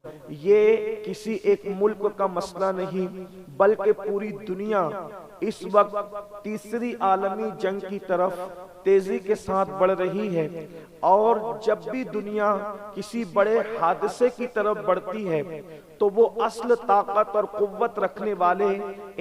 یہ کسی ایک ملک کا مسئلہ نہیں بلکہ پوری دنیا اس وقت تیسری عالمی جنگ کی طرف تیزی کے ساتھ بڑھ رہی ہے، اور جب بھی دنیا کسی بڑے حادثے کی طرف بڑھتی ہے تو وہ اصل طاقت اور قوت رکھنے والے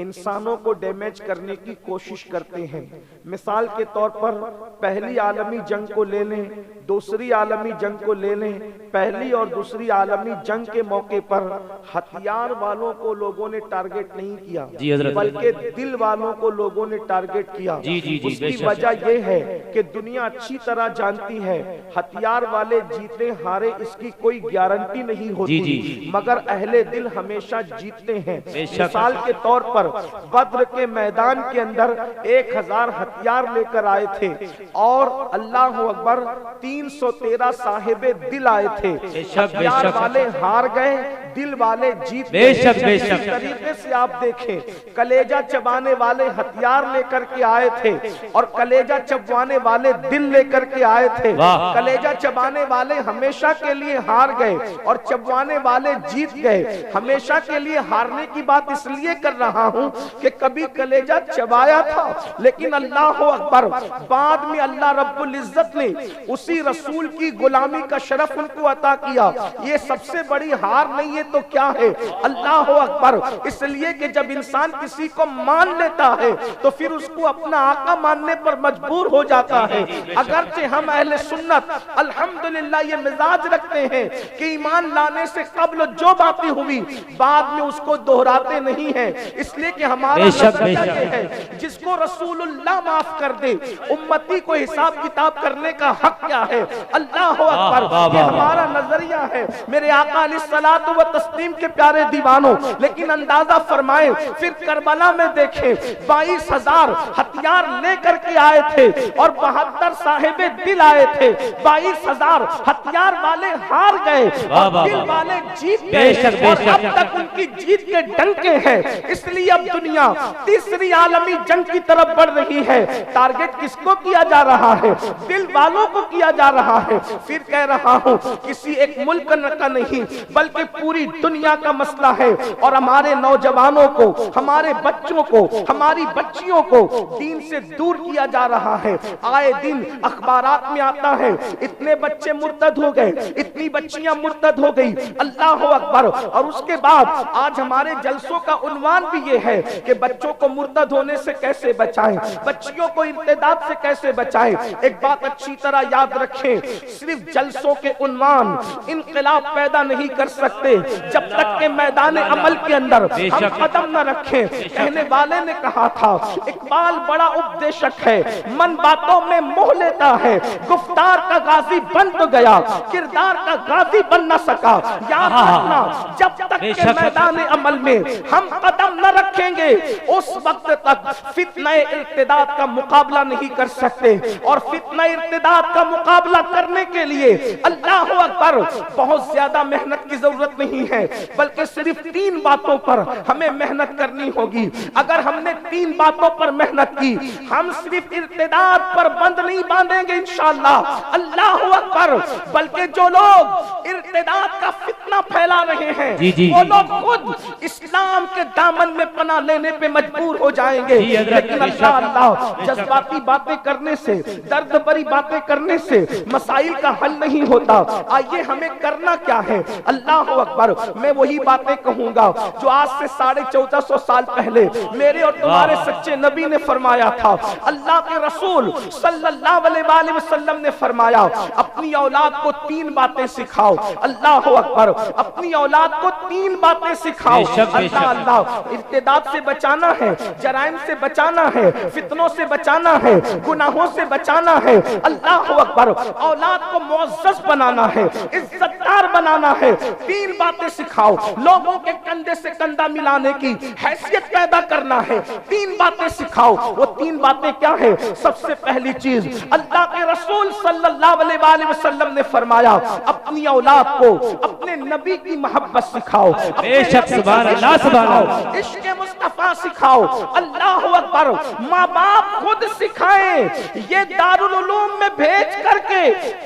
انسانوں کو ڈیمیج کرنے کی کوشش کرتے ہیں۔ مثال کے طور پر پہلی عالمی جنگ کو لے لیں، دوسری عالمی جنگ کو لے لیں۔ پہلی اور دوسری عالمی جنگ کے موقع پر ہتھیار والوں کو لوگوں نے ٹارگٹ نہیں کیا بلکہ دل والوں کو لوگوں نے ٹارگٹ کیا۔ اس کی وجہ یہ ہے کہ دنیا اچھی طرح جانتی ہے ہتھیار والے جیتے ہارے اس کی کوئی گارنٹی نہیں ہوتی، مگر اہل دل ہمیشہ جیتتے ہیں۔ مثال کے طور پر بدر کے میدان کے اندر 1000 ہتھیار لے کر آئے تھے اور اللہ اکبر 313 صاحب دل آئے تھے۔ ہتھیار والے ہار گئے، دل والے جیت گئے۔ اس طریقے سے آپ دیکھیں کلیجہ چبانے والے ہتھیار لے کر کے آئے تھے اور کلیجہ چبانے والے دل لے کر کے آئے تھے۔ کلیجہ چبانے والے ہمیشہ کے لیے ہار گئے اور چبانے والے جیت گئے۔ ہمیشہ کے لیے ہارنے کی بات اس لیے کر رہا ہوں کہ کبھی کلیجہ چبایا تھا لیکن اللہ اکبر بعد میں اللہ رب العزت نے اسی رسول کی غلامی کا شرف ان کو عطا کیا۔ یہ سب سے بڑی ہار نہیں ہے تو کیا ہے؟ اللہ اکبر۔ اس لیے کہ جب انسان کسی کو مان لیتا ہے تو پھر اس کو اپنا آقا ماننے پر مجبور ہو جاتا ہے۔ اگرچہ ہم اہل سنت الحمدللہ یہ مزاج رکھتے ہیں کہ ایمان لانے سے قبل جو باتیں ہوئی بعد میں اس کو دہراتے نہیں ہیں، اس لیے کہ ہمارا نظریہ یہ ہے جس کو رسول اللہ معاف کر دے امتی کو حساب کتاب کرنے کا حق کیا ہے؟ اللہ اکبر۔ یہ ہمارا نظریہ ہے میرے آقا علیہ الصلوۃ و تسلیم کے پیارے دیوانوں۔ لیکن اندازہ فرمائیں پھر کربلا میں دیکھیں 22,000 ہتھیار لے کر کے آئے تھے اور 72 صاحب دل آئے تھے۔ 22,000 ہتھیار والے ہار گئے اور دل والے جیت گئے اور اب تک ان کی جیت کے ڈنکے ہیں۔ اس لیے اب دنیا تیسری عالمی جنگ کی طرف بڑھ رہی ہے۔ ٹارگٹ کس کو کیا جا رہا ہے؟ دل والوں کو کیا جا رہا ہے۔ پھر کہہ رہا ہوں کسی ایک ملک کا نہیں بلکہ پوری دنیا کا مسئلہ ہے، اور ہمارے نوجوانوں کو، ہمارے بچوں کو، ہماری بچیوں کو دین سے دور کیا جا رہا ہے۔ آئے دن اخبارات میں آتا ہے اتنے بچے مرتد ہو گئے، اتنی بچیاں مرتد ہو گئی، اللہ اکبر۔ اور اس کے بعد آج ہمارے جلسوں کا عنوان بھی یہ ہے کہ بچوں کو مرتد ہونے سے کیسے بچائیں، بچیوں کو ارتداد سے کیسے بچائیں۔ ایک بات اچھی طرح یاد رکھیں، صرف جلسوں کے عنوان انقلاب پیدا نہیں کر سکتے جب تک کہ میدان عمل کے اندر ہم قدم نہ رکھیں۔ کہنے والے نے کہا تھا اقبال بڑا اپدیشک ہے، من باتوں میں موہ لیتا ہے، گفتار کا غازی بن تو گیا، کردار کا غازی بن نہ سکا۔ یاد رکھنا جب تک کہ میدان عمل میں ہم قدم نہ رکھیں گے اس وقت تک فتنہ ارتداد کا مقابلہ نہیں کر سکتے، اور فتنہ ارتداد کا مقابلہ کرنے کے لیے اللہ اکبر بہت زیادہ محنت کی ضرورت نہیں ہے بلکہ صرف 3 باتوں پر ہمیں محنت کرنی ہوگی۔ اگر ہم نے 3 باتوں پر محنت کی، ہم صرف ارتداد پر بند نہیں باندھیں گے انشاءاللہ، اللہ اکبر، بلکہ جو لوگ ارتداد کا فتنہ پھیلا رہے ہیں وہ لوگ خود اسلام کے دامن میں پناہ لینے پہ مجبور ہو جائیں گے۔ لیکن اللہ جذباتی باتیں کرنے سے، درد بری باتیں کرنے سے مسائل کا حل نہیں ہوتا۔ آئیے ہمیں کرنا کیا ہے؟ اللہ اکبر۔ میں وہی باتیں کہوں گا جو آج سے 1450 سال پہلے میرے اور تمہارے سچے نبی نے فرمایا تھا۔ اللہ کے رسول صلی اللہ علیہ وآلہ وسلم نے فرمایا اپنی اولاد کو 3 باتیں سکھاؤ۔ اللہ اکبر۔ اپنی اولاد کو 3 باتیں سکھاؤ۔ اللہ ارتداد سے بچانا ہے، جرائم سے بچانا ہے، فتنوں سے بچانا ہے، گناہوں سے بچانا ہے۔ اللہ اکبر۔ اولاد کو معزز بنانا ہے، عزت دار بنانا ہے۔ 3 باتیں سکھاؤ، لوگوں کے کندھے سے کندھا ملانے کی حیثیت پیدا کرنا ہے۔ 3 باتیں سکھاؤ۔ وہ 3 باتیں کیا ہے؟ سب سے پہلی چیز اللہ کے رسول صلی اللہ علیہ وآلہ وسلم نے فرمایا اپنی اولاد کو اپنے نبی کی محبت سکھاؤ، بے شک سبحان اللہ سبحان اللہ، عشق مصطفیٰ سکھاؤ۔ اللہ اکبر۔ ماں باپ خود سکھائیں، یہ دارالعلوم میں بھیج کر کے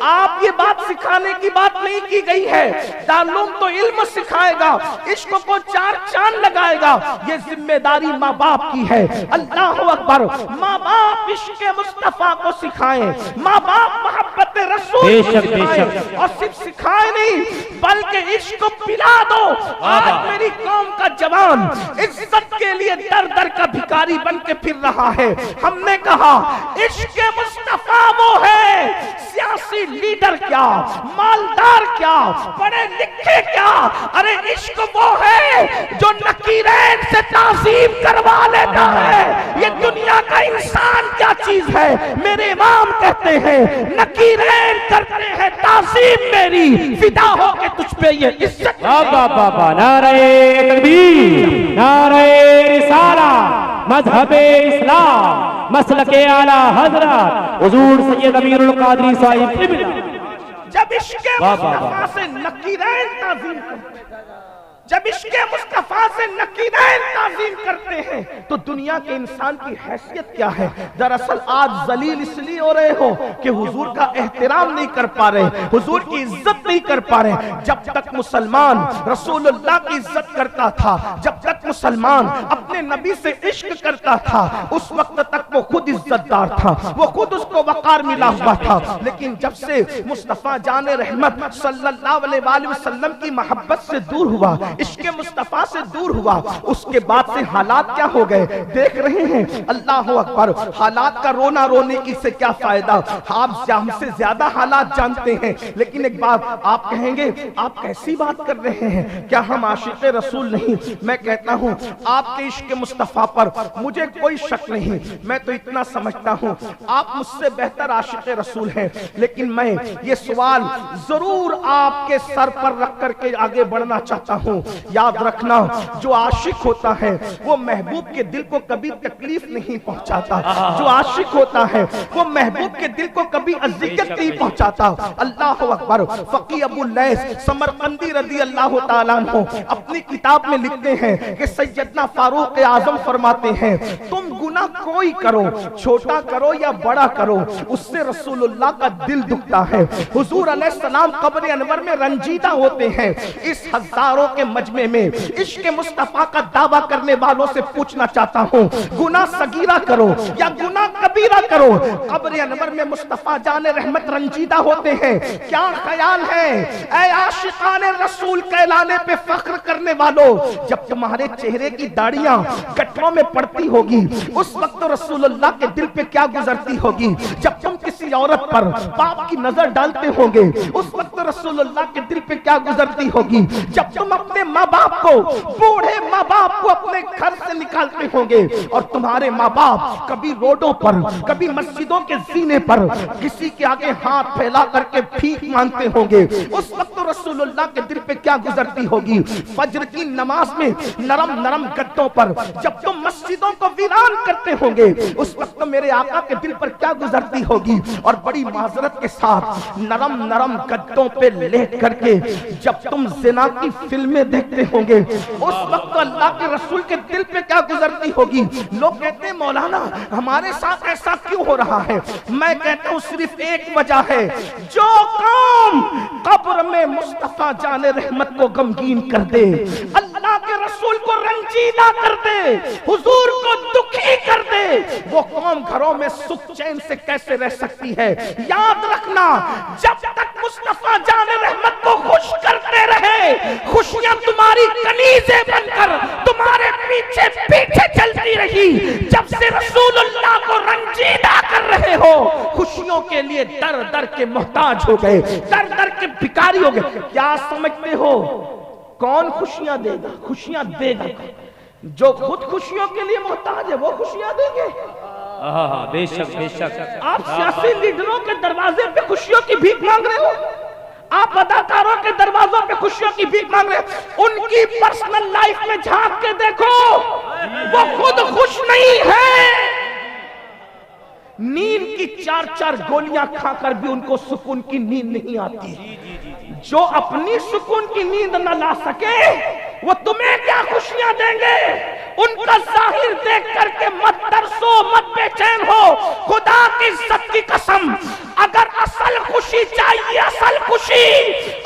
آپ یہ بات سکھانے کی بات نہیں کی گئی ہے۔ دارالعلوم تو علم علم سکھائے گا، عشق کو 4 چاند لگائے گا، یہ ذمہ داری ماں باپ کی ہے۔ اللہ اکبر، ماں باپ عشق مصطفیٰ کو سکھائیں، ماں باپ محبت رسول کو سکھائیں، اور صرف سکھائیں نہیں بلکہ عشق کو پلا دو۔ آج میری قوم کا جوان عزت کے لیے در در کا بھکاری بن کے پھر رہا ہے۔ ہم نے کہا عشق مصطفیٰ وہ ہے، سیاسی لیڈر کیا، مالدار کیا، پڑھے لکھے کیا، ارے عشق وہ ہے جو نکیرین سے تعظیم کروا لیتا ہے۔ یہ دنیا کا انسان کیا چیز ہے؟ میرے امام کہتے ہیں نکیرین کرتے ہیں تعظیم میری، فدا ہو کے تجھ پہ یہ عزت۔ بابا نعرہ تکبیر، نعرہ رسالہ، مذہب اسلام، مسلک اعلیٰ حضرت حضور سید امیر القادری صاحب قبلہ۔ جب عشق مصطفیٰ سے نکیرین تعظیم کرتے ہیں، جب عشق مصطفیٰ سے نکیرین تعظیم کرتے ہیں تو دنیا کے انسان کی حیثیت کیا ہے؟ دراصل آج ذلیل اس لیے ہو رہے ہو کہ حضور کا احترام نہیں کر پا رہے، حضور کی عزت نہیں کر پا رہے۔ جب تک مسلمان رسول اللہ کی عزت کرتا تھا، جب تک مسلمان اپنے نبی سے عشق کرتا تھا، اس وقت تک وہ خود عزت دار تھا، وہ خود اس کو وقار ملا ہوا تھا۔ لیکن جب سے مصطفیٰ جان رحمت صلی اللہ علیہ وآلہ وسلم کی محبت سے دور ہوا، عشق مصطفیٰ سے دور ہوا، اس کے بعد سے حالات کیا ہو گئے دیکھ رہے ہیں۔ اللہ اکبر، حالات کا رونا رونے کی سے کیا فائدہ؟ آپ ہم سے زیادہ حالات جانتے ہیں، لیکن ایک بات آپ کہیں گے آپ کیسی بات کر رہے ہیں، کیا ہم عاشق رسول نہیں؟ میں کہتا ہوں آپ کے عشق مصطفیٰ پر مجھے کوئی شک نہیں، میں تو اتنا سمجھتا ہوں آپ مجھ سے بہتر عاشق رسول ہیں، لیکن میں یہ سوال ضرور آپ کے سر پر رکھ کر کے آگے بڑھنا چاہتا ہوں۔ یاد رکھنا، جو عاشق ہوتا ہے وہ محبوب کے دل کو کبھی تکلیف نہیں پہنچاتا، جو عاشق ہوتا ہے وہ محبوب کے دل کو کبھی اذیت نہیں پہنچاتا۔ اللہ اکبر، فقی ابو اللیث سمرقندی رضی اللہ تعالیٰ عنہ اپنی کتاب میں لکھتے ہیں کہ سیدنا فاروق اعظم فرماتے ہیں تم گناہ کوئی کرو، چھوٹا کرو یا بڑا کرو، اس سے رسول اللہ کا دل دکھتا ہے۔ حضور علیہ السلام قبر انور میں رنجیدہ ہوتے ہیں۔ اس ہزاروں کے مجمع میں عشق مصطفیٰ کا دعویٰ کرنے والوں سے پوچھنا چاہتا ہوں گناہ صغیرہ کرو یا گناہ کبیرہ کرو، قبر انور میں مصطفیٰ جان رحمت رنجیدہ ہوتے ہیں۔ کیا خیال ہے اے عاشقان رسول کہلانے پہ فخر کرنے والوں، جب تمہارے چہرے کی داڑیاں گٹروں میں پڑتی ہوگی اس وقت رسول اللہ کے دل پہ کیا گزرتی ہوگی؟ جب تم کسی عورت پر باپ کی نظر ڈالتے ہوگے اس وقت رسول اللہ کے دل پہ کیا گزرتی ہوگی؟ جب تم اپنے ماں باپ کو، بوڑھے ماں باپ کو اپنے گھر سے نکالتے ہوں گے اور تمہارے ماں باپ کبھی روڈوں پر، کبھی مسجدوں کے زینے پر کسی کے آگے ہاتھ پھیلا کر کے بھیک مانگتے ہوں گے، اس وقت رسول اللہ کے دل پہ کیا گزرتی ہوگی؟ فجر کی نماز میں نرم نرم گدوں پر جب تم مسجدوں کو ویران کرتے ہوں گے اس وقت میرے آقا کے دل پر کیا گزرتی ہوگی؟ اور بڑی معذرت کے ساتھ نرم نرم گدوں پہ لیٹ کر کے جب تم زنا کی فلمیں دیکھتے ہوں گے اس وقت اللہ کے رسول کے دل پہ کیا گزرتی ہوگی؟ لوگ کہتے ہیں مولانا ہمارے ساتھ ایسا کیوں ہو رہا ہے؟ میں کہتا ہوں صرف ایک وجہ ہے، جو قوم قبر میں مصطفیٰ جان رحمت کو غمگین کر دے، اللہ کے رسول کو رنجیدہ کر دے، حضور کو دکھی کر دے، وہ قوم گھروں میں سکھ چین سے کیسے رہ سکتی ہے؟ یاد رکھنا، جب تک مصطفیٰ جان رحمت کو خوش کرتے رہے خوشیاں تمہاری کنیزیں بن کر تمہارے پیچھے پیچھے چلتی رہی، جب سے رسول اللہ کو رنجیدہ کر رہے ہو خوشیوں کے لیے در در کے محتاج ہو گئے، در در کے بھکاری ہو گئے۔ کیا سمجھتے ہو کون خوشیاں دے گا؟ خوشیاں دے گا جو خود خوشیوں کے لیے محتاج ہے، وہ خوشیاں دیں گے۔ بے شک بے شک۔ آپ سیاسی لیڈروں کے دروازے پہ خوشیوں کی بھیک مانگ رہے ہو، آپ اداکاروں کے دروازوں پہ خوشیوں کی بھیک مانگ رہے ہیں، ان کی پرسنل لائف میں جھانک کے دیکھو وہ خود خوش نہیں ہے۔ نیند کی 4 گولیاں کھا کر بھی ان کو سکون کی نیند نہیں آتی۔ جو اپنی سکون کی نیند نہ لا سکے وہ تمہیں کیا خوشیاں دیں گے؟ ان کا ظاہر دیکھ کر کے مت ترسو، مت بے چین ہو، خدا کی عزت کی قسم اگر اصل خوشی چاہیے، اصل خوشی،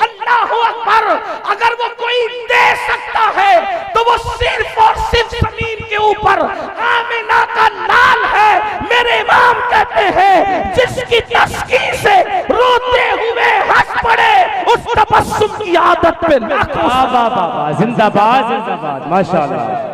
اللہ اکبر، اگر وہ کوئی کوئی دے سکتا ہے تو وہ صرف اور صرف زمین کے اوپر آمنہ کا لال ہے۔ میرے امام کہتے ہیں جس کی تسکین سے روتے ہوئے ہنس پڑے اس تبسم کی عادت پہ لاکھوں زندہ باد زندہ باد ماشاءاللہ۔